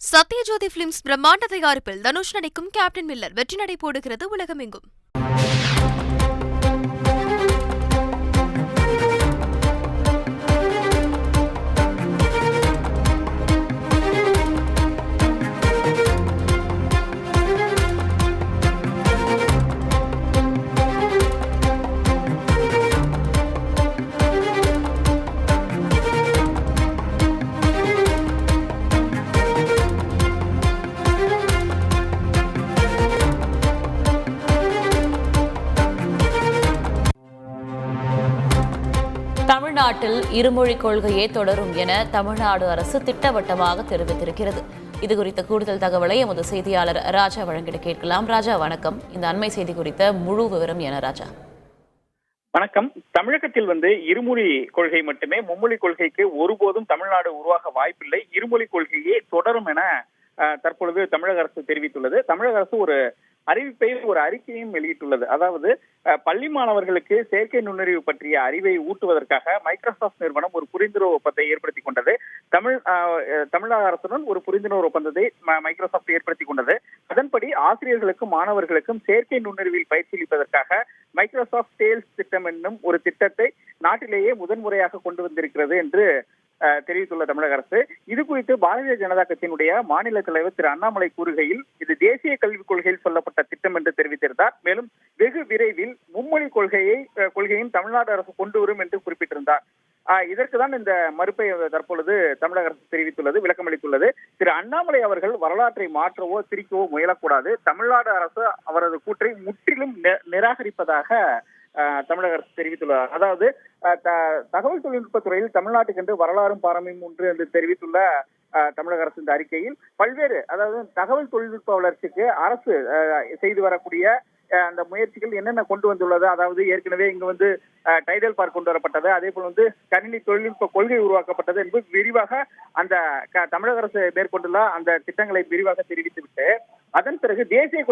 Sathyajothi films பிரம்மாண்ட தயாரிப்பில் தனுஷ் நடிக்கும் கேப்டன் மில்லர் வெற்றி நடை போடுகிறது உலகமெங்கும். தமிழ்நாட்டில் இருமொழிக் கொள்கையே தொடரும் என தமிழ்நாடு அரசு திட்டவட்டமாக தெரிவித்திருக்கிறது. இதுகுறித்த கூடுதல் தகவலை எமது செய்தியாளர் ராஜா வழங்கிட கேட்கலாம். ராஜா வணக்கம். இந்த அண்மை செய்தி குறித்த முழு விவரம் என ராஜா? வணக்கம். தமிழகத்தில் இருமொழி கொள்கை மட்டுமே, மும்மொழி கொள்கைக்கு ஒருபோதும் தமிழ்நாடு உருவாக வாய்ப்பில்லை. இருமொழி கொள்கையே தொடரும் என தற்பொழுது தமிழக அரசு தெரிவித்துள்ளது. தமிழக அரசு ஒரு அறிவிப்பை, ஒரு அறிக்கையும் வெளியிட்டுள்ளது. அதாவது பள்ளி மாணவர்களுக்கு செயற்கை நுண்ணறிவு பற்றிய அறிவை ஊட்டுவதற்காக மைக்ரோசாப்ட் நிறுவனம் ஒரு புரிந்துணர்வு ஒப்பந்தத்தை ஏற்படுத்திக் கொண்டது. தமிழக அரசுடன் ஒரு புரிந்துணர்வு ஒப்பந்தத்தை மைக்ரோசாப்ட் ஏற்படுத்திக் கொண்டது. அதன்படி ஆசிரியர்களுக்கும் மாணவர்களுக்கும் செயற்கை நுண்ணறிவில் பயிற்சி அளிப்பதற்காக மைக்ரோசாப்ட் சேல்ஸ் திட்டம் என்னும் ஒரு திட்டத்தை நாட்டிலேயே முதன்முறையாக கொண்டு வந்திருக்கிறது என்று தெரிவித்துள்ள தமிழக அரசு. இது குறித்து பாரதிய ஜனதா கட்சியினுடைய மாநில தலைவர் திரு அண்ணாமலை கூறுகையில், இது தேசிய கல்விக் கொள்கையில் சொல்லப்பட்ட திட்டம் என்று தெரிவித்திருந்தார். மேலும் வெகு விரைவில் மும்மொழி கொள்கையின் தமிழ்நாடு அரசு கொண்டு வரும் என்று குறிப்பிட்டிருந்தார். இதற்குதான் இந்த மறுப்பை தற்பொழுது தமிழக அரசு தெரிவித்துள்ளது, விளக்கமளித்துள்ளது. திரு அண்ணாமலை அவர்கள் வரலாற்றை மாற்றவோ திரிக்கவோ முயலக்கூடாது. தமிழ்நாடு அரசு அவரது கூற்றை முற்றிலும் நிராகரிப்பதாக தமிழக அரசு தெரிவித்துள்ளார். அதாவது தகவல் தொழில்நுட்பத் துறையில் தமிழ்நாட்டுக்கென்று வரலாறும் பாரம்பரியம் ஒன்று என்று தெரிவித்துள்ள தமிழக அரசு இந்த அறிக்கையில் பல்வேறு, அதாவது தகவல் தொழில்நுட்ப வளர்ச்சிக்கு அரசு செய்து வரக்கூடிய அந்த முயற்சிகள் என்னென்ன கொண்டு வந்துள்ளது, அதாவது ஏற்கனவே இங்கு டைடல் பார்க் கொண்டு வரப்பட்டது, அதே போல் கணினி தொழில்நுட்ப கொள்கை உருவாக்கப்பட்டது என்பது விரிவாக அந்த தமிழக அரசு மேற்கொண்டுள்ள அந்த திட்டங்களை விரிவாக தெரிவித்துவிட்டு, அதன் பிறகு தேசிய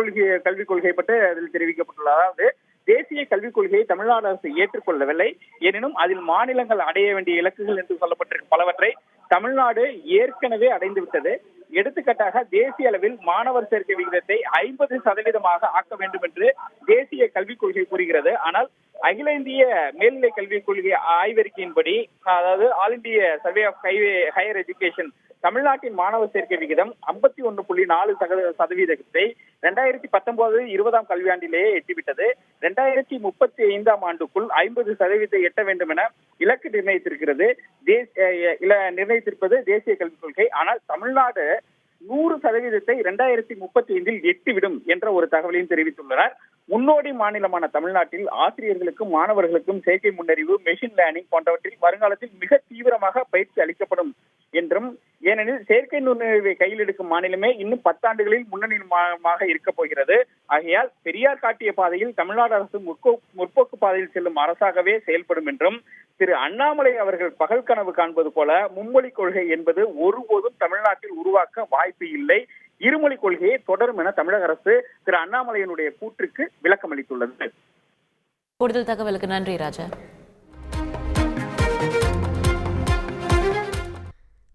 கல்விக் கொள்கை பற்றி அதில் தெரிவிக்கப்பட்டுள்ளது. அதாவது தேசிய கல்விக் கொள்கையை தமிழ்நாடு அரசு ஏற்றுக்கொள்ளவில்லை. எனினும் அதில் மாநிலங்கள் அடைய வேண்டிய இலக்குகள் என்று சொல்லப்பட்டிருக்கும் பலவற்றை தமிழ்நாடு ஏற்கனவே அடைந்து விட்டது. எடுத்துக்காட்டாக தேசிய அளவில் மாணவர் சேர்க்கை விகிதத்தை 50% ஆக்க வேண்டும் என்று தேசிய கல்விக் கொள்கை கூறுகிறது. ஆனால் அகில இந்திய மேல்நிலை கல்விக் கொள்கை ஆய்வறிக்கையின்படி, அதாவது ஆல் இந்திய சர்வே ஆஃப் ஹையர் எஜுகேஷன், தமிழ்நாட்டின் மாணவர் சேர்க்கை விகிதம் 51.4% 2019-20 கல்வியாண்டிலேயே எட்டிவிட்டது. 2035 ஆண்டுக்குள் 50% எட்ட வேண்டும் என இலக்கு நிர்ணயித்திருப்பது தேசிய கல்விக் கொள்கை. ஆனால் தமிழ்நாடு 100% 2035 எட்டிவிடும் என்ற ஒரு தகவலையும் தெரிவித்துள்ளனர். முன்னோடி மாநிலமான தமிழ்நாட்டில் ஆசிரியர்களுக்கும் மாணவர்களுக்கும் செயற்கை முன்னறிவு, மெஷின் லேர்னிங் போன்றவற்றில் வருங்காலத்தில் மிக தீவிரமாக பயிற்சி அளிக்கப்படும் என்றும், ஏனெனில் செயற்கை நுண்ணறிவை கையில் எடுக்கும் மாநிலமே இன்னும் 10 ஆண்டுகளில் முன்னணியாக இருக்க போகிறது. ஆகையால் பெரியார் காட்டிய பாதையில் தமிழ்நாடு அரசு முற்போக்கு பாதையில் செல்லும் அரசாகவே செயல்படும் என்றும், திரு அண்ணாமலை அவர்கள் பகல் கனவு காண்பது போல மும்மொழி கொள்கை என்பது ஒருபோதும் தமிழ்நாட்டில் உருவாக்க வாய்ப்பு இல்லை, இருமொழி கொள்கையை தொடரும் என தமிழக அரசு திரு அண்ணாமலையினுடைய கூற்றுக்கு விளக்கம் அளித்துள்ளது. கூடுதல் தகவலுக்கு நன்றி ராஜா.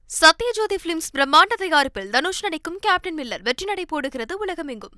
சத்யஜோதி பிலிம்ஸ் பிரம்மாண்ட தயாரிப்பில் தனுஷ் நடிக்கும் கேப்டன் மில்லர் வெற்றி நடை போடுகிறது உலகமெங்கும்.